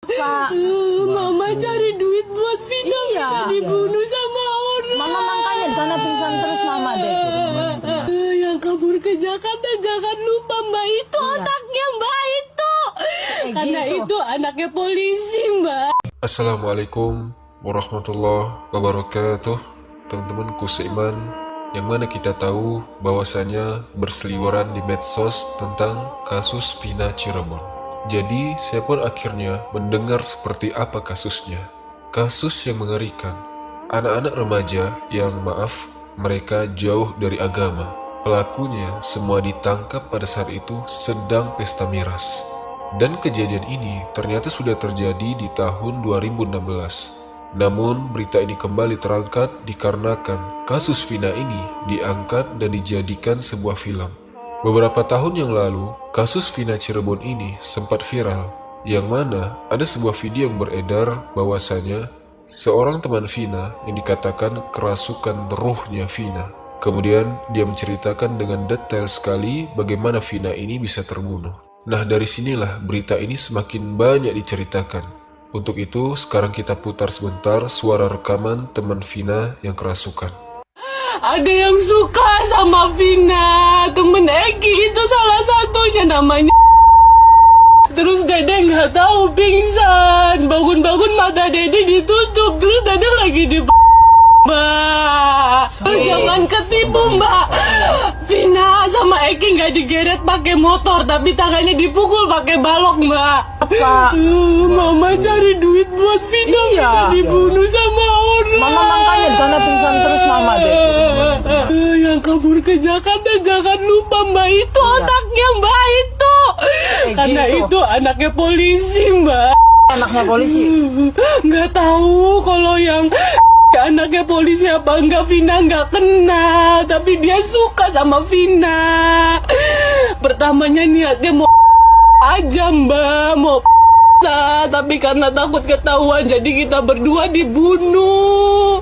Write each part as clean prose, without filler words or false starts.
Pak. Mama cari duit buat Vina. Iya. Dibunuh sama orang. Mama makanya di sana pingsan terus mama deh. Yang kabur ke Jakarta jangan lupa Mbak itu otaknya Mbak itu. Karena gitu. itu anaknya polisi Mbak. Assalamualaikum warahmatullahi wabarakatuh. Teman-temanku seiman, yang mana kita tahu bahwasanya berseliweran di medsos tentang kasus Vina Cirebon. Jadi saya pun akhirnya mendengar seperti apa kasusnya. Kasus yang mengerikan. Anak-anak remaja yang mereka jauh dari agama. Pelakunya semua ditangkap pada saat itu sedang pesta miras. Dan kejadian ini ternyata sudah terjadi di tahun 2016. Namun berita ini kembali terangkat dikarenakan kasus Vina ini diangkat dan dijadikan sebuah film. Beberapa tahun yang lalu, kasus Vina Cirebon ini sempat viral, yang mana ada sebuah video yang beredar bahwasanya seorang teman Vina yang dikatakan kerasukan ruhnya Vina. Kemudian dia menceritakan dengan detail sekali bagaimana Vina ini bisa terbunuh. Nah, dari sinilah berita ini semakin banyak diceritakan. Untuk itu, sekarang kita putar sebentar suara rekaman teman Vina yang kerasukan. Ada yang suka sama Vina. Temen Eki itu salah satunya namanya. Terus Dede nggak tahu pingsan. Bangun-bangun mata Dede ditutup. Terus Dede lagi di Mbak, jangan ketipu Mbak. Vina sama Eki nggak digeret pakai motor, tapi tangannya dipukul pakai balok Mbak. Pak. Mama cari duit buat Vina. Iya. Dibunuh sama orang. Mama makanya di sana pingsan terus mama deh. Yang kabur ke Jakarta jangan lupa Mbak itu otaknya Mbak itu. Karena gitu. itu anaknya polisi Mbak. Anaknya polisi. Nggak tahu kalau yang anaknya polisi apa enggak. Vina nggak kenal, tapi dia suka sama Vina. Pertamanya niatnya mau aja Mbak, mau tapi karena takut ketahuan jadi kita berdua dibunuh.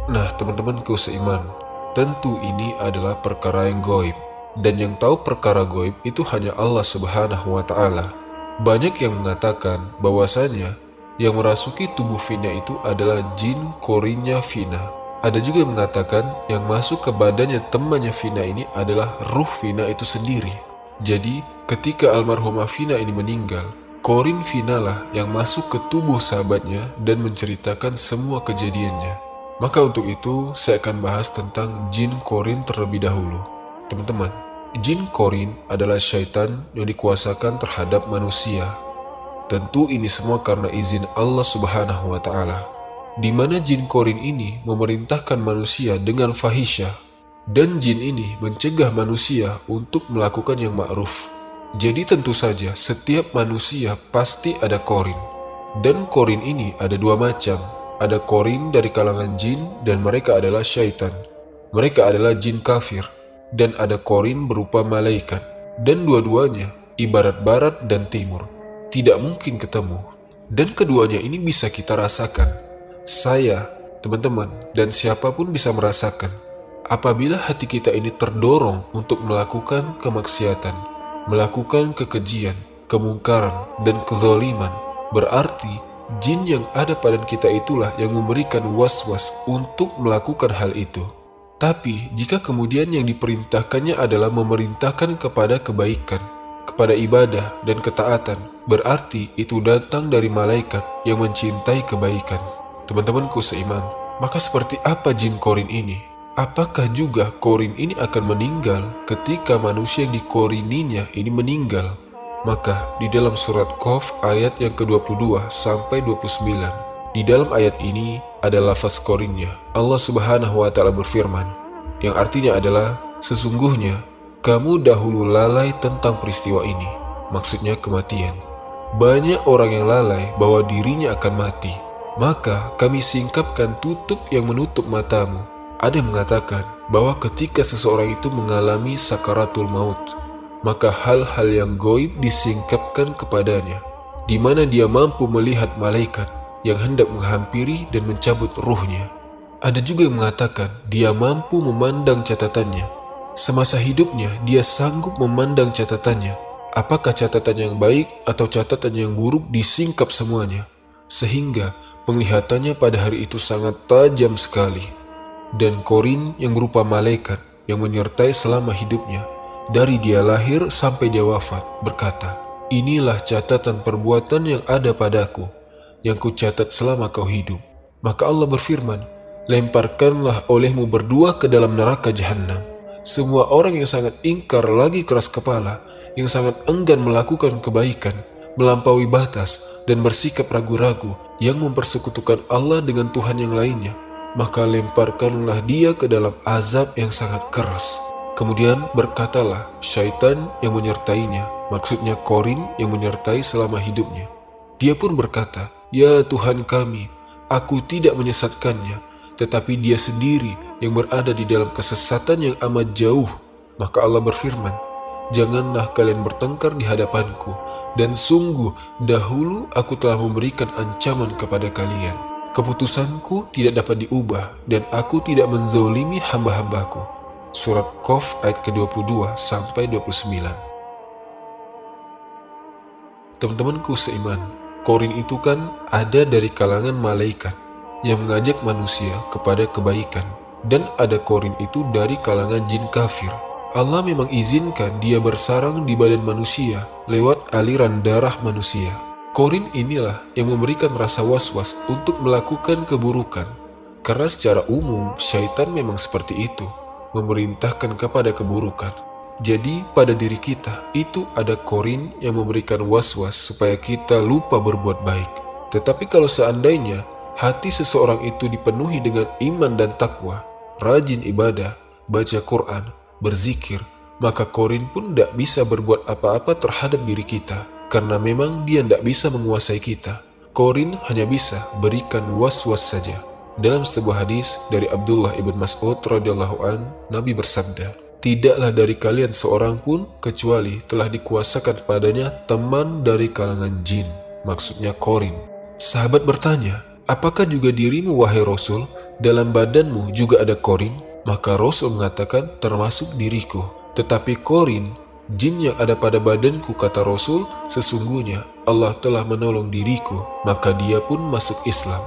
Nah, teman-temanku seiman, tentu ini adalah perkara yang gaib. Dan yang tahu perkara gaib itu hanya Allah Subhanahu wa Ta'ala. Banyak yang mengatakan bahwasanya yang merasuki tubuh Vina itu adalah jin korinnya Vina. Ada juga yang mengatakan yang masuk ke badannya temannya Vina ini adalah ruh Vina itu sendiri. Jadi, ketika almarhumah Vina ini meninggal, korin Vina lah yang masuk ke tubuh sahabatnya dan menceritakan semua kejadiannya. Maka untuk itu, saya akan bahas tentang jin korin terlebih dahulu. Teman-teman, jin korin adalah syaitan yang dikuasakan terhadap manusia. Tentu ini semua karena izin Allah Subhanahu wa Ta'ala, di mana jin korin ini memerintahkan manusia dengan fahisyah, dan jin ini mencegah manusia untuk melakukan yang ma'ruf. Jadi tentu saja setiap manusia pasti ada korin, dan korin ini ada dua macam. Ada korin dari kalangan jin dan mereka adalah syaitan. Mereka adalah jin kafir, dan ada korin berupa malaikat, dan dua-duanya ibarat barat dan timur. Tidak mungkin ketemu. Dan keduanya ini bisa kita rasakan. Saya, teman-teman, dan siapapun bisa merasakan. Apabila hati kita ini terdorong untuk melakukan kemaksiatan, melakukan kekejian, kemungkaran, dan kezaliman, berarti jin yang ada pada kita itulah yang memberikan was-was untuk melakukan hal itu. Tapi jika kemudian yang diperintahkannya adalah memerintahkan kepada kebaikan, kepada ibadah dan ketaatan, berarti itu datang dari malaikat yang mencintai kebaikan. Teman-temanku seiman, maka seperti apa jin korin ini? Apakah juga korin ini akan meninggal ketika manusia yang dikorininya ini meninggal? Maka di dalam surat Qaf ayat yang ke-22 sampai 29, di dalam ayat ini ada lafaz korinnya. Allah Subhanahu wa Ta'ala berfirman, yang artinya adalah sesungguhnya kamu dahulu lalai tentang peristiwa ini, maksudnya kematian. Banyak orang yang lalai bahwa dirinya akan mati, maka kami singkapkan tutup yang menutup matamu. Ada yang mengatakan bahwa ketika seseorang itu mengalami sakaratul maut, maka hal-hal yang gaib disingkapkan kepadanya, di mana dia mampu melihat malaikat yang hendak menghampiri dan mencabut ruhnya. Ada juga yang mengatakan dia mampu memandang catatannya. Semasa hidupnya dia sanggup memandang catatannya, Apakah catatan yang baik atau catatan yang buruk disingkap semuanya, sehingga penglihatannya pada hari itu sangat tajam sekali. Dan Korin yang berupa malaikat yang menyertai selama hidupnya, dari dia lahir sampai dia wafat, berkata, "Inilah catatan perbuatan yang ada padaku, yang kucatat selama kau hidup." Maka Allah berfirman, "Lemparkanlah olehmu berdua ke dalam neraka jahanam. Semua orang yang sangat ingkar lagi keras kepala, yang sangat enggan melakukan kebaikan, melampaui batas, dan bersikap ragu-ragu, yang mempersekutukan Allah dengan Tuhan yang lainnya, maka lemparkanlah dia ke dalam azab yang sangat keras." Kemudian berkatalah syaitan yang menyertainya, maksudnya Korin yang menyertai selama hidupnya. Dia pun berkata, "Ya Tuhan kami, aku tidak menyesatkannya, tetapi dia sendiri yang berada di dalam kesesatan yang amat jauh." Maka Allah berfirman, "Janganlah kalian bertengkar di hadapanku, dan sungguh dahulu aku telah memberikan ancaman kepada kalian. Keputusanku tidak dapat diubah, dan aku tidak menzolimi hamba-hambaku." Surat Qaf ayat ke-22 sampai 29. Teman-temanku seiman, Korin itu kan ada dari kalangan malaikat yang mengajak manusia kepada kebaikan, dan ada Korin itu dari kalangan jin kafir. Allah memang izinkan dia bersarang di badan manusia lewat aliran darah manusia. Korin inilah yang memberikan rasa was-was untuk melakukan keburukan, karena secara umum syaitan memang seperti itu, memerintahkan kepada keburukan. Jadi pada diri kita itu ada Korin yang memberikan was-was supaya kita lupa berbuat baik. Tetapi kalau seandainya hati seseorang itu dipenuhi dengan iman dan takwa, rajin ibadah, baca Quran, berzikir, maka Korin pun tidak bisa berbuat apa-apa terhadap diri kita, karena memang dia tidak bisa menguasai kita. Korin hanya bisa berikan was-was saja. Dalam sebuah hadis dari Abdullah ibn Mas'ud radhiyallahu an, Nabi bersabda, "Tidaklah dari kalian seorang pun kecuali telah dikuasakan padanya teman dari kalangan jin," maksudnya Korin. Sahabat bertanya, "Apakah juga dirimu wahai Rasul, dalam badanmu juga ada Korin?" Maka Rasul mengatakan, "Termasuk diriku. Tetapi Korin, jin yang ada pada badanku," kata Rasul, "sesungguhnya Allah telah menolong diriku, maka dia pun masuk Islam."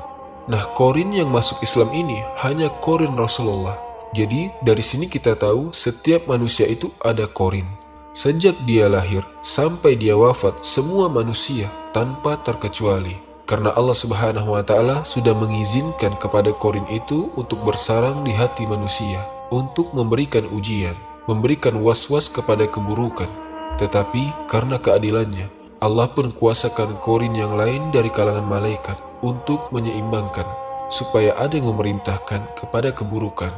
Nah, Korin yang masuk Islam ini hanya Korin Rasulullah. Jadi dari sini kita tahu setiap manusia itu ada Korin. Sejak dia lahir sampai dia wafat, semua manusia tanpa terkecuali. Karena Allah Subhanahu wa Ta'ala sudah mengizinkan kepada Korin itu untuk bersarang di hati manusia, untuk memberikan ujian, memberikan was-was kepada keburukan. Tetapi karena keadilannya, Allah pun kuasakan Korin yang lain dari kalangan malaikat untuk menyeimbangkan, supaya ada yang memerintahkan kepada keburukan,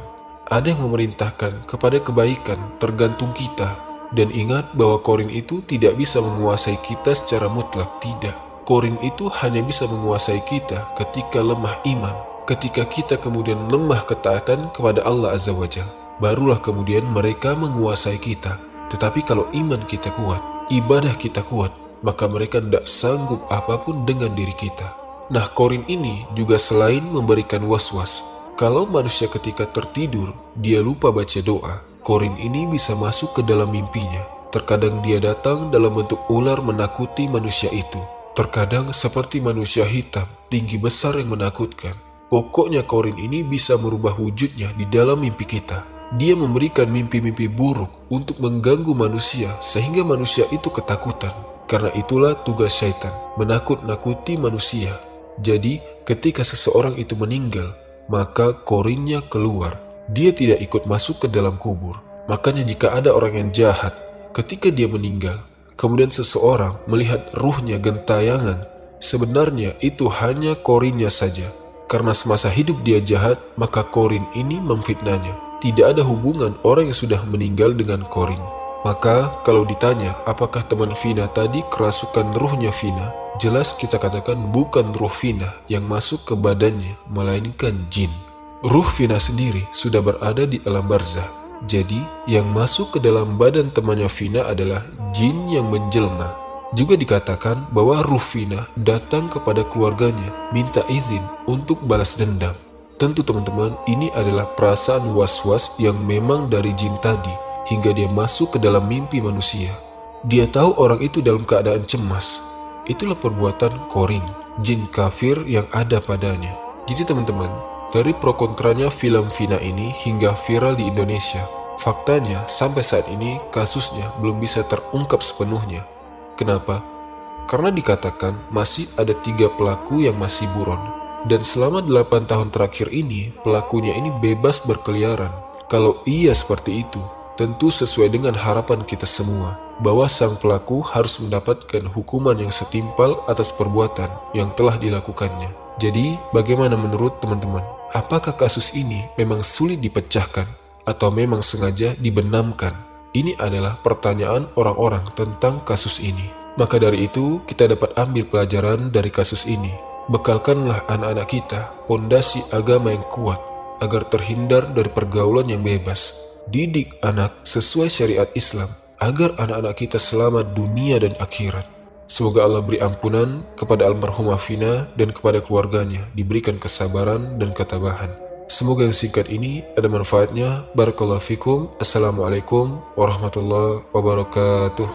ada yang memerintahkan kepada kebaikan, tergantung kita. Dan ingat bahwa Korin itu tidak bisa menguasai kita secara mutlak, tidak. Korin itu hanya bisa menguasai kita ketika lemah iman, ketika kita kemudian lemah ketaatan kepada Allah Azza wa Jalla, barulah kemudian mereka menguasai kita. Tetapi kalau iman kita kuat, ibadah kita kuat, maka mereka tidak sanggup apapun dengan diri kita. Nah, Korin ini juga selain memberikan was-was, kalau manusia ketika tertidur, dia lupa baca doa, Korin ini bisa masuk ke dalam mimpinya. Terkadang dia datang dalam bentuk ular menakuti manusia itu. Terkadang seperti manusia hitam, tinggi besar yang menakutkan. Pokoknya Korin ini bisa merubah wujudnya di dalam mimpi kita. Dia memberikan mimpi-mimpi buruk untuk mengganggu manusia sehingga manusia itu ketakutan. Karena itulah tugas syaitan, menakut-nakuti manusia. Jadi ketika seseorang itu meninggal, maka Korinnya keluar. Dia tidak ikut masuk ke dalam kubur. Makanya jika ada orang yang jahat, ketika dia meninggal, kemudian seseorang melihat ruhnya gentayangan, sebenarnya itu hanya Korinnya saja. Karena semasa hidup dia jahat, maka Korin ini memfitnahnya. Tidak ada hubungan orang yang sudah meninggal dengan Korin. Maka kalau ditanya apakah teman Vina tadi kerasukan ruhnya Vina, jelas kita katakan bukan ruh Vina yang masuk ke badannya, melainkan jin. Ruh Vina sendiri sudah berada di alam barzah. Jadi yang masuk ke dalam badan temannya Vina adalah jin yang menjelma. Juga dikatakan bahwa ruh Vina datang kepada keluarganya minta izin untuk balas dendam. Tentu teman-teman, ini adalah perasaan was-was yang memang dari jin tadi, hingga dia masuk ke dalam mimpi manusia. Dia tahu orang itu dalam keadaan cemas. Itulah perbuatan Qorin, jin kafir yang ada padanya. Jadi teman-teman, dari pro kontranya film Vina ini hingga viral di Indonesia, faktanya sampai saat ini kasusnya belum bisa terungkap sepenuhnya. Kenapa? Karena dikatakan masih ada 3 pelaku yang masih buron. Dan selama 8 tahun terakhir ini, pelakunya ini bebas berkeliaran. Kalau iya seperti itu, tentu sesuai dengan harapan kita semua, bahwa sang pelaku harus mendapatkan hukuman yang setimpal atas perbuatan yang telah dilakukannya. Jadi, bagaimana menurut teman-teman? Apakah kasus ini memang sulit dipecahkan atau memang sengaja dibenamkan? Ini adalah pertanyaan orang-orang tentang kasus ini. Maka dari itu, kita dapat ambil pelajaran dari kasus ini. Bekalkanlah anak-anak kita pondasi agama yang kuat agar terhindar dari pergaulan yang bebas. Didik anak sesuai syariat Islam agar anak-anak kita selamat dunia dan akhirat. Semoga Allah beri ampunan kepada almarhumah Vina dan kepada keluarganya, diberikan kesabaran dan ketabahan. Semoga yang singkat ini ada manfaatnya. Barakallahu fikum. Assalamualaikum warahmatullahi wabarakatuh.